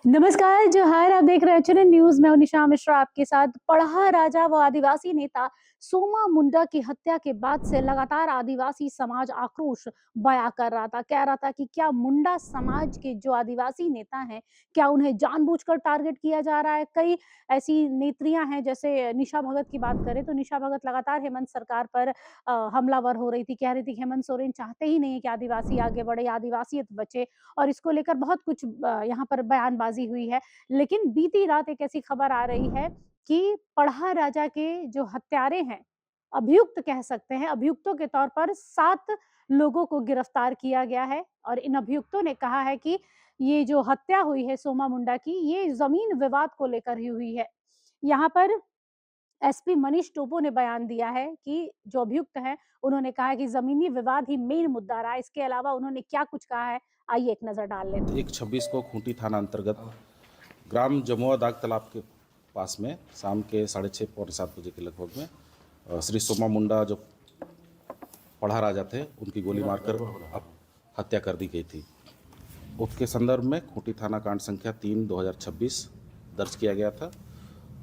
नमस्कार, जोहार। आप देख रहे हैं एचएनएन न्यूज़। मैं हूं निशा मिश्रा आपके साथ। पढ़ा राजा व आदिवासी नेता सोमा मुंडा की हत्या के बाद से लगातार आदिवासी समाज आक्रोश बयां कर रहा था। कह रहा था कि क्या मुंडा समाज के जो आदिवासी नेता हैं, क्या उन्हें जानबूझकर टारगेट किया जा रहा है। कई ऐसी नेत्रियां हैं, जैसे निशा भगत की बात करें तो निशा भगत लगातार हेमंत सरकार पर हमलावर हो रही थी। कह रही थी कि हेमंत सोरेन चाहते ही नहीं है कि आदिवासी आगे बढ़े, आदिवासियत बचे, और इसको लेकर बहुत कुछ यहाँ पर बयानबाजी हुई है। लेकिन बीती रात एक ऐसी खबर आ रही है कि पढ़ा राजा के जो हत्यारे हैं, अभियुक्त कह सकते हैं, अभियुक्तों के तौर पर 7 लोगों को गिरफ्तार किया गया है। और इन अभियुक्तों ने कहा है कि ये जो हत्या हुई है सोमा मुंडा की, ये जमीन विवाद को लेकर ही हुई है। यहाँ पर एसपी मनीष टोपो ने बयान दिया है कि जो अभियुक्त हैं, उन्होंने कहा है कि जमीनी विवाद ही मेन मुद्दा रहा है। इसके अलावा उन्होंने क्या कुछ कहा है, आइए एक नजर डाल लेते हैं। 1/26 को खूंटी थाना अंतर्गत ग्राम जमुआ दाग तालाब के पास में शाम के 6:30 पौने 7 बजे के लगभग में श्री सोमा मुंडा जो पढ़ा राजा थे, उनकी गोली मारकर हत्या कर दी गई थी। उसके संदर्भ में खूंटी थाना कांड संख्या 3/2026 दर्ज किया गया था।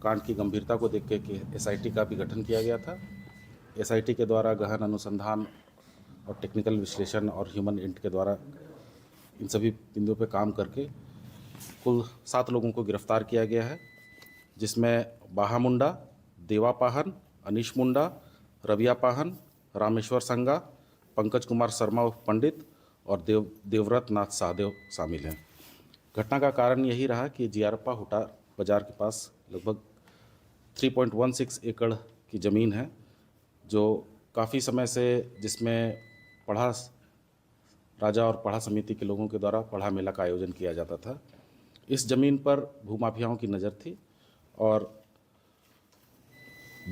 कांड की गंभीरता को देख के एसआईटी का भी गठन किया गया था। एसआईटी के द्वारा गहन अनुसंधान और टेक्निकल विश्लेषण और ह्यूमन इंट के द्वारा इन सभी बिंदुओं पर काम करके कुल 7 लोगों को गिरफ्तार किया गया है, जिसमें बाहा मुंडा, देवा पाहन, अनीश मुंडा, रविया पाहन, रामेश्वर संगा, पंकज कुमार शर्मा उर्फ पंडित और देवव्रत नाथ सहदेव शामिल हैं। घटना का कारण यही रहा कि जियारप्पा हुटा बाजार के पास लगभग 3.16 एकड़ की ज़मीन है, जो काफ़ी समय से जिसमें पढ़ा राजा और पढ़ा समिति के लोगों के द्वारा पढ़ा मेला का आयोजन किया जाता था। इस ज़मीन पर भूमाफियाओं की नज़र थी और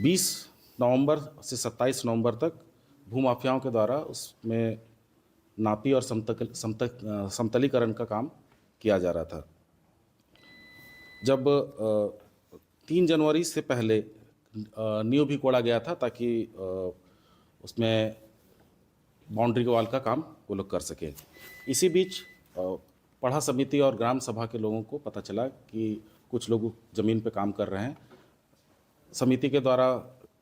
20 नवंबर से 27 नवंबर तक भूमाफियाओं के द्वारा उसमें नापी और समतलीकरण का काम किया जा रहा था। जब 3 जनवरी से पहले नींव भी कोड़ा गया था ताकि उसमें बाउंड्री वॉल का काम वो लोग कर सके। इसी बीच पढ़ा समिति और ग्राम सभा के लोगों को पता चला कि कुछ लोग ज़मीन पे काम कर रहे हैं। समिति के द्वारा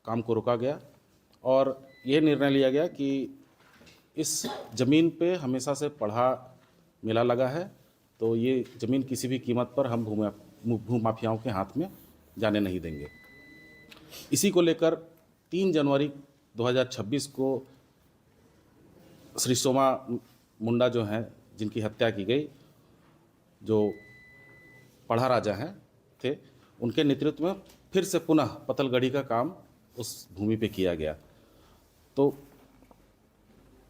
काम को रोका गया और ये निर्णय लिया गया कि इस ज़मीन पे हमेशा से पढ़ा मेला लगा है, तो ये ज़मीन किसी भी कीमत पर हम भूमाफियाओं के हाथ में जाने नहीं देंगे। इसी को लेकर 3 जनवरी 2026 को श्री सोमा मुंडा जो हैं, जिनकी हत्या की गई, जो पढ़ा राजा हैं थे, उनके नेतृत्व में फिर से पुनः पतलगढ़ी का काम उस भूमि पे किया गया। तो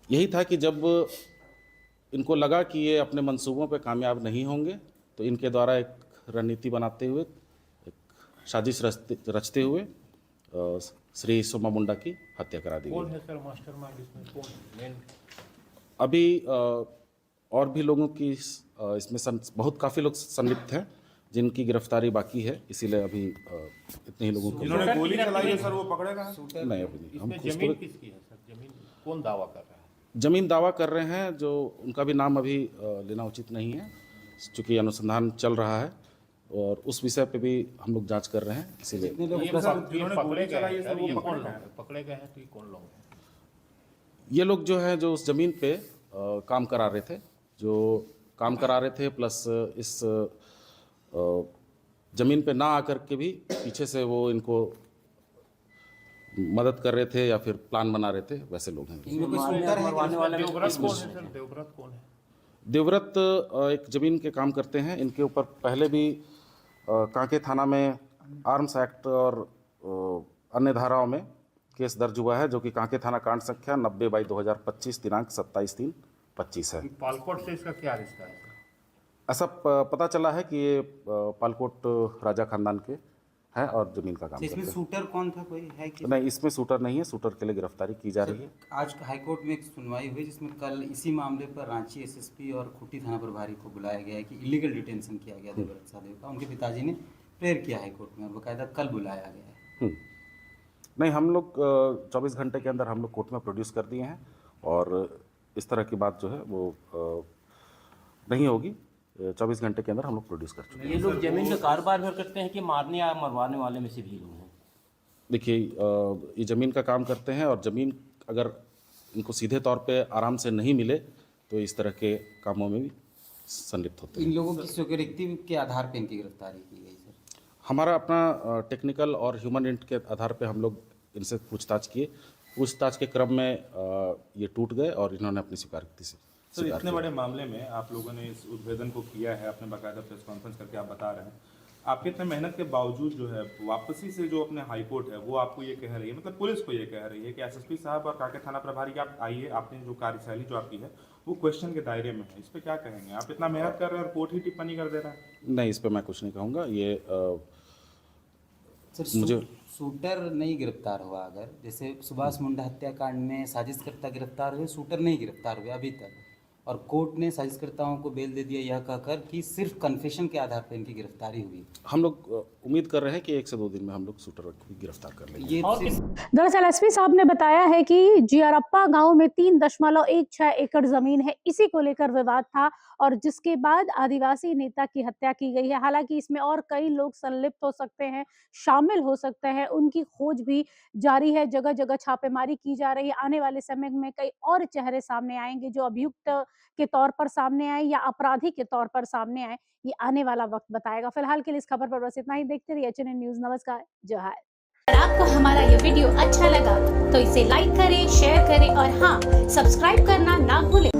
यही था कि जब इनको लगा कि ये अपने मंसूबों पे कामयाब नहीं होंगे, तो इनके द्वारा एक रणनीति बनाते हुए, एक साजिश रचते हुए श्री सोमा मुंडा की हत्या करा दी गई। कौन है सर मास्टरमाइंड इसमें? कौन मेन? अभी और भी लोगों की इसमें बहुत काफ़ी लोग संलिप्त हैं, जिनकी गिरफ्तारी बाकी है, इसीलिए अभी इतने ही लोगों को। जिन्होंने गोली चलाई है सर, वो पकड़े गए? नहीं, अभी नहीं। हम जमीन किसकी है सर? जमीन कौन दावा कर रहा है? जमीन दावा कर रहे हैं, जो उनका भी नाम अभी लेना उचित नहीं है, चूँकि अनुसंधान चल रहा है और उस विषय पे भी हम लोग जांच कर रहे हैं, इसीलिए। जिन्होंने गोली चलाई है सर, वो पकड़े गए हैं, तो ये कौन लोग हैं? ये लोग जो हैं, जो उस ज़मीन पे काम करा रहे थे, प्लस इस ज़मीन पे ना आकर के भी पीछे से वो इनको मदद कर रहे थे या फिर प्लान बना रहे थे, वैसे लोग हैं। देवव्रत कौन है? देवव्रत एक ज़मीन के काम करते हैं। इनके ऊपर पहले भी कांके थाना में आर्म्स एक्ट और अन्य धाराओं में केस दर्ज हुआ है, जो कि कांके थाना कांड संख्या 90/2025 दिनांक 27/3/25 है। पालकोट से इसका क्या रिश्ता है? ऐसा पता चला है कि ये पालकोट राजा खानदान के हैं और जमीन का काम करते हैं। इसमें शूटर कौन था, कोई है कि? नहीं, इसमें शूटर नहीं है। शूटर के लिए गिरफ्तारी की जा रही है। आज हाईकोर्ट में एक सुनवाई हुई, जिसमें कल इसी मामले पर रांची एसएसपी और खूंटी थाना प्रभारी को बुलाया गया है कि इलीगल डिटेंशन किया गया देवव्रत सहदेव का। उनके पिताजी ने प्रेयर किया हाईकोर्ट में और बाकायदा कल बुलाया गया है। नहीं, हम लोग 24 घंटे के अंदर हम लोग कोर्ट में प्रोड्यूस कर दिए हैं और इस तरह की बात जो है वो नहीं होगी। 24 घंटे के अंदर हम लोग प्रोड्यूस कर चुके हैं। ये लोग जमीन का कारोबार भी करते हैं कि मारने या मरवाने वाले में से भी लोग हैं? देखिए, ये ज़मीन का काम करते हैं और ज़मीन अगर इनको सीधे तौर पे आराम से नहीं मिले तो इस तरह के कामों में भी संलिप्त होते हैं। इन लोगों की सिक्योरिटी के आधार पर इनकी गिरफ्तारी की गई सर? हमारा अपना टेक्निकल और ह्यूमन इंट के आधार पे हम लोग इनसे पूछताछ किए। पूछताछ के क्रम में ये टूट गए और इन्होंने अपनी स्वीकृति से सर, स्वीकार इतने किया। बड़े मामले में आप लोगों ने इस उद्भेदन को किया है, आपने बाकायदा प्रेस कॉन्फ्रेंस करके आप बता रहे हैं। आपके इतने मेहनत के बावजूद जो है वापसी से जो अपने हाई कोर्ट है वो आपको ये कह रही है, मतलब पुलिस को ये कह रही है कि एसएसपी साहब और कांकेर थाना प्रभारी आप आइए, आपने जो कार्यशैली जो आपकी है वो क्वेश्चन के दायरे में है। इस पर क्या कहेंगे? आप इतना मेहनत कर रहे हैं और कोर्ट ही टिप्पणी कर दे रहा है। नहीं, इस पे मैं कुछ नहीं कहूँगा। ये सर मुझे शूटर नहीं गिरफ्तार हुआ, अगर जैसे सुभाष मुंडा हत्याकांड में साजिशकर्ता गिरफ्तार हुए, शूटर नहीं गिरफ्तार हुए अभी तक, और कोर्ट ने साजिशकर्ताओं को बेल दे दिया यह कहकर कि सिर्फ कन्फेशन के आधार पर इनकी गिरफ्तारी हुई। हम लोग उम्मीद कर रहे हैं कि 1 से 2 दिन में हम लोग शूटर को भी गिरफ्तार कर लेंगे। ये और सिर्फ दरअसल एसपी साहब ने बताया है कि जियारप्पा गांव में 3.16 एकड़ जमीन है, इसी को लेकर विवाद था और जिसके बाद आदिवासी नेता की हत्या की गई है। हालांकि इसमें और कई लोग संलिप्त हो सकते हैं, शामिल हो सकते हैं, उनकी खोज भी जारी है। जगह जगह छापेमारी की जा रही है। आने वाले समय में कई और चेहरे सामने आएंगे जो अभियुक्त के तौर पर सामने आए या अपराधी के तौर पर सामने आए, ये आने वाला वक्त बताएगा। फिलहाल के लिए इस खबर पर बस इतना ही। देखते रहिए एचएनएन न्यूज़। नमस्कार, जोहार। अगर आपको हमारा ये वीडियो अच्छा लगा तो इसे लाइक करें, शेयर करें और हाँ, सब्सक्राइब करना ना भूलें।